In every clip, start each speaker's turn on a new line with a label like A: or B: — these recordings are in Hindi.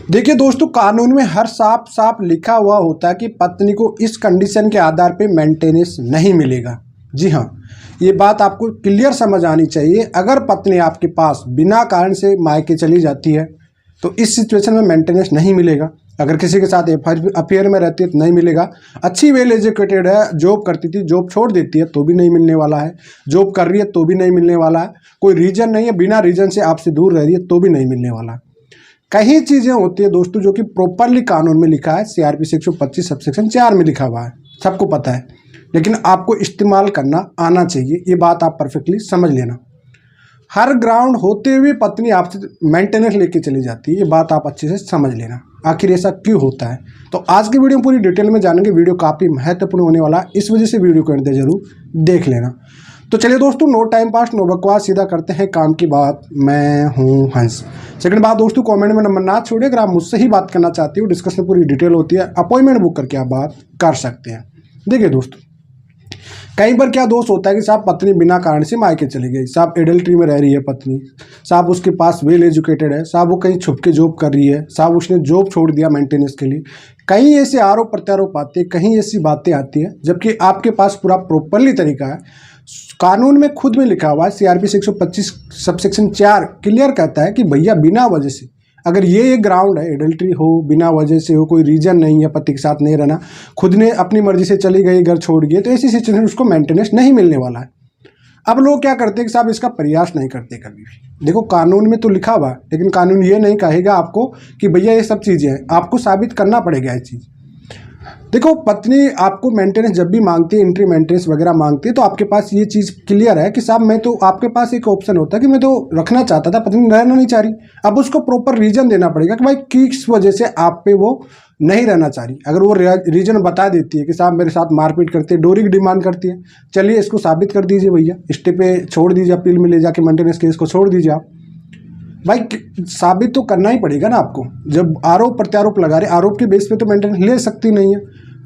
A: देखिए दोस्तों, कानून में हर साफ साफ लिखा हुआ होता है कि पत्नी को इस कंडीशन के आधार पे मेंटेनेंस नहीं मिलेगा। जी हाँ, ये बात आपको क्लियर समझ आनी चाहिए। अगर पत्नी आपके पास बिना कारण से मायके चली जाती है तो इस सिचुएशन में मेंटेनेंस नहीं मिलेगा। अगर किसी के साथ अफेयर में रहती है तो नहीं मिलेगा। अच्छी वेल एजुकेटेड है, जॉब करती थी, जॉब छोड़ देती है तो भी नहीं मिलने वाला है। जॉब कर रही है तो भी नहीं मिलने वाला है। कोई रीजन नहीं है, बिना रीजन से आपसे दूर रह रही है तो भी नहीं मिलने वाला है। कई चीज़ें होती है दोस्तों जो कि प्रॉपरली कानून में लिखा है, CRPC 125 सबसेक्शन 4 में लिखा हुआ है, सबको पता है, लेकिन आपको इस्तेमाल करना आना चाहिए। ये बात आप परफेक्टली समझ लेना। हर ग्राउंड होते हुए पत्नी आपसे मेंटेनेंस लेके चली जाती है, ये बात आप अच्छे से समझ लेना। आखिर ऐसा क्यों होता है, तो आज की वीडियो में पूरी डिटेल में जानेंगे। वीडियो काफ़ी महत्वपूर्ण होने वाला है, इस वजह से वीडियो को अंत जरूर देख लेना। तो चलिए दोस्तों, नो टाइम पास नो बकवास, सीधा करते हैं काम की बात। मैं हूं हंस। सेकंड बात दोस्तों, कमेंट में नंबर ना छोड़िए। अगर आप मुझसे ही बात करना चाहते हो, डिस्कशन पूरी डिटेल होती है, अपॉइंटमेंट बुक करके आप बात कर सकते हैं। देखिए दोस्तों, कई बार क्या दोस्त होता है कि साहब पत्नी बिना कारण से मायके चली गई, साहब एडल्ट्री में रह रही है पत्नी, साहब उसके पास वेल एजुकेटेड है, साहब वो कहीं छुप के जॉब कर रही है, साहब उसने जॉब छोड़ दिया मेंटेनेंस के लिए। कहीं ऐसे आरोप प्रत्यारोप आते हैं, कहीं ऐसी बातें आती हैं, जबकि आपके पास पूरा प्रॉपरली तरीका है। कानून में खुद में लिखा हुआ है, CRPC 125 सबसेक्शन 4 क्लियर कहता है कि भैया बिना वजह से, अगर ये एक ग्राउंड है, एडल्ट्री हो, बिना वजह से हो, कोई रीजन नहीं है, पति के साथ नहीं रहना, खुद ने अपनी मर्जी से चली गई, घर छोड़ गई, तो ऐसी सिचुएशन में उसको मेंटेनेंस नहीं मिलने वाला है। अब लोग क्या करते हैं कि साहब इसका प्रयास नहीं करते कभी भी। देखो, कानून में तो लिखा हुआ है, लेकिन कानून ये नहीं कहेगा आपको कि भैया ये सब चीज़ें हैं, आपको साबित करना पड़ेगा ये चीज़। देखो, पत्नी आपको मेंटेनेंस जब भी मांगती है, एंट्री मेंटेनेंस वगैरह मांगती है, तो आपके पास ये चीज़ क्लियर है कि साहब मैं तो, आपके पास एक ऑप्शन होता है कि मैं तो रखना चाहता था, पत्नी रहना नहीं चाह रही। अब उसको प्रॉपर रीजन देना पड़ेगा कि भाई किस वजह से आप पे वो नहीं रहना चाह रही। अगर वो रीजन बता देती है कि साहब मेरे साथ मारपीट करती है, डोरी की डिमांड करती है, चलिए इसको साबित कर दीजिए भैया, स्टे पे छोड़ दीजिए, अपील में ले जाके मेंटेनेंस केस को छोड़ दीजिए आप। भाई साबित तो करना ही पड़ेगा ना आपको। जब आरोप प्रत्यारोप लगा रहे, आरोप के बेस पे तो मेंटेनेंस ले सकती नहीं है,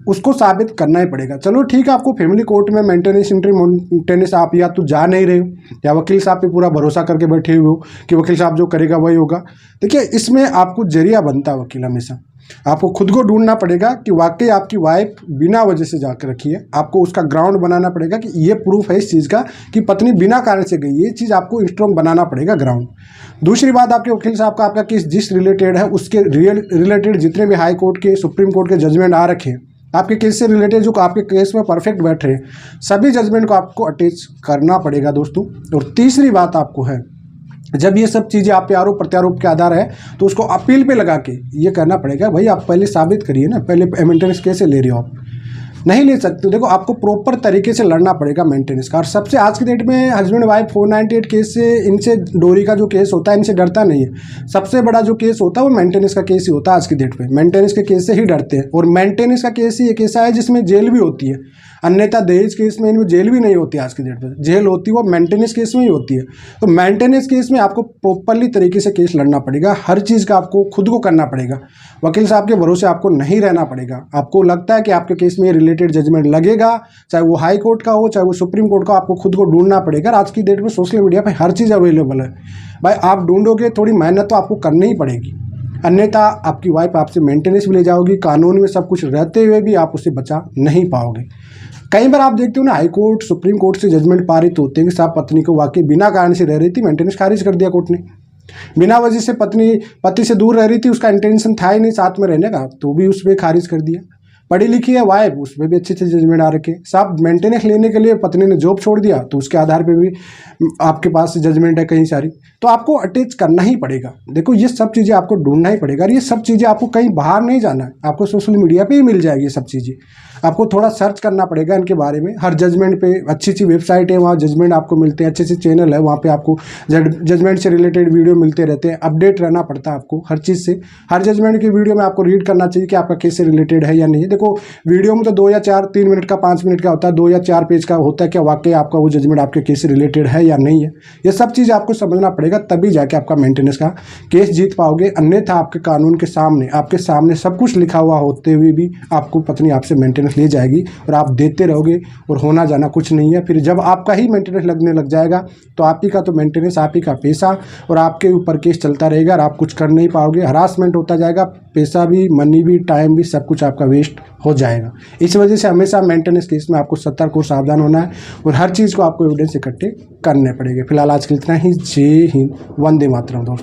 A: उसको साबित करना ही पड़ेगा। चलो ठीक है, आपको फैमिली कोर्ट में मेंटेनेंस एंट्री मेंटेनेंस आप या तो जा नहीं रहे हो, या वकील साहब पे पूरा भरोसा करके बैठे हुए हो कि वकील साहब जो करेगा वही होगा। देखिए, इसमें आपको जरिया बनता है वकील हमेशा। आपको खुद को ढूंढना पड़ेगा कि वाकई आपकी वाइफ बिना वजह से जाकर रखी है। आपको उसका ग्राउंड बनाना पड़ेगा कि ये प्रूफ है इस चीज़ का कि पत्नी बिना कारण से गई, ये चीज़ आपको स्ट्रॉन्ग बनाना पड़ेगा ग्राउंड। दूसरी बात, आपके वकील साहब का आपका केस जिस रिलेटेड है, उसके रिलेटेड जितने भी हाई कोर्ट के, सुप्रीम कोर्ट के जजमेंट आ रखे हैं, आपके केस से रिलेटेड, जो आपके केस में परफेक्ट बैठ रहे हैं, सभी जजमेंट को आपको अटैच करना पड़ेगा दोस्तों। और तीसरी बात आपको है, जब ये सब चीज़ें आप पे आरोप प्रत्यारोप के आधार है, तो उसको अपील पे लगा के ये करना पड़ेगा, भाई आप पहले साबित करिए ना, पहले मेंटेनेंस कैसे ले रहे हो आप, नहीं ले सकते। देखो, आपको प्रॉपर तरीके से लड़ना पड़ेगा मेंटेनेंस का। और सबसे आज की डेट में हस्बैंड वाइफ 498 केस से, इनसे डोरी का जो केस होता है, इनसे डरता नहीं है। सबसे बड़ा जो केस होता है वो मेंटेनेंस का केस ही होता है आज की डेट में। मेंटेनेंस के केस से ही डरते हैं, और मेंटेनेंस का केस ही एक ऐसा है जिसमें जेल भी होती है। अन्यथा दहेज केस में इनमें जेल भी नहीं होती आज की डेट में, जेल होती है वो मेंटेनेंस केस में ही होती है। तो मेंटेनेंस केस में आपको प्रॉपरली तरीके से केस लड़ना पड़ेगा, हर चीज़ का आपको खुद को करना पड़ेगा। वकील साहब के भरोसे आपको नहीं रहना पड़ेगा। आपको लगता है कि आपके केस में रिलेटेड जजमेंट लगेगा, चाहे वो हाई कोर्ट का हो, चाहे वो सुप्रीम कोर्ट का, आपको खुद को ढूंढना पड़ेगा। आज की डेट में सोशल मीडिया पर हर चीज़ अवेलेबल है भाई, आप ढूंढोगे, थोड़ी मेहनत तो आपको करनी ही पड़ेगी, अन्यथा आपकी वाइफ आपसे मेंटेनेंस भी ले जाओगी। कानून में सब कुछ रहते हुए भी आप उससे बचा नहीं पाओगे। कई बार आप देखते हो ना, हाई कोर्ट सुप्रीम कोर्ट से जजमेंट पारित होते हैं कि साहब पत्नी को वाकई बिना कारण से रह रही थी, मेंटेनेंस खारिज कर दिया कोर्ट ने। बिना वजह से पत्नी पति से दूर रह रही थी, उसका इंटेंशन था ही नहीं साथ में रहने का, तो भी उस पर खारिज कर दिया। पढ़ी लिखी है वाइफ, उसमें भी अच्छे जजमेंट आ रखे। साहब मेंटेनेंस लेने के लिए पत्नी ने जॉब छोड़ दिया, तो उसके आधार पे भी आपके पास जजमेंट है कहीं सारी, तो आपको अटैच करना ही पड़ेगा। देखो, ये सब चीज़ें आपको ढूंढना ही पड़ेगा, और ये सब चीज़ें आपको कहीं बाहर नहीं जाना है, आपको सोशल मीडिया पे ही मिल जाएगी ये सब चीज़ें। आपको थोड़ा सर्च करना पड़ेगा इनके बारे में। हर जजमेंट पे अच्छी अच्छी वेबसाइट है, वहाँ जजमेंट आपको मिलते हैं, अच्छे अच्छे चैनल है, वहाँ पे आपको जजमेंट से रिलेटेड वीडियो मिलते रहते हैं। अपडेट रहना पड़ता है आपको हर चीज़ से। हर जजमेंट की वीडियो में आपको रीड करना चाहिए कि आपका केस से रिलेटेड है या नहीं। देखो, वीडियो में तो 2 या 4 3 मिनट का 5 मिनट का होता है, 2 या 4 पेज का होता है, क्या वाकई आपका वो जजमेंट आपके केस से रिलेटेड है या नहीं है। ये सब चीज़ आपको समझना पड़ेगा, तभी जाके आपका मेंटेनेंस का केस जीत पाओगे। अन्यथा आपके कानून के सामने, आपके सामने सब कुछ लिखा हुआ होते हुए भी आपको पत्नी आपसे मेंटेनेंस मेंटेनेंस ले जाएगी और आप देते रहोगे और होना जाना कुछ नहीं है। फिर जब आपका ही मेंटेनेंस लगने लग जाएगा तो आप ही का तो मेंटेनेंस, आप ही का पैसा और आपके ऊपर केस चलता रहेगा और आप कुछ कर नहीं पाओगे, हरासमेंट होता जाएगा, पैसा भी, मनी भी, टाइम भी, सब कुछ आपका वेस्ट हो जाएगा। इस वजह से हमेशा मेंटेनेंस केस में आपको सतर्क और सावधान होना है और हर चीज़ को आपको एविडेंस इकट्ठे करने पड़ेंगे। फिलहाल आज के लिए इतना ही। जय हिंद, वंदे मातरम दोस्तों।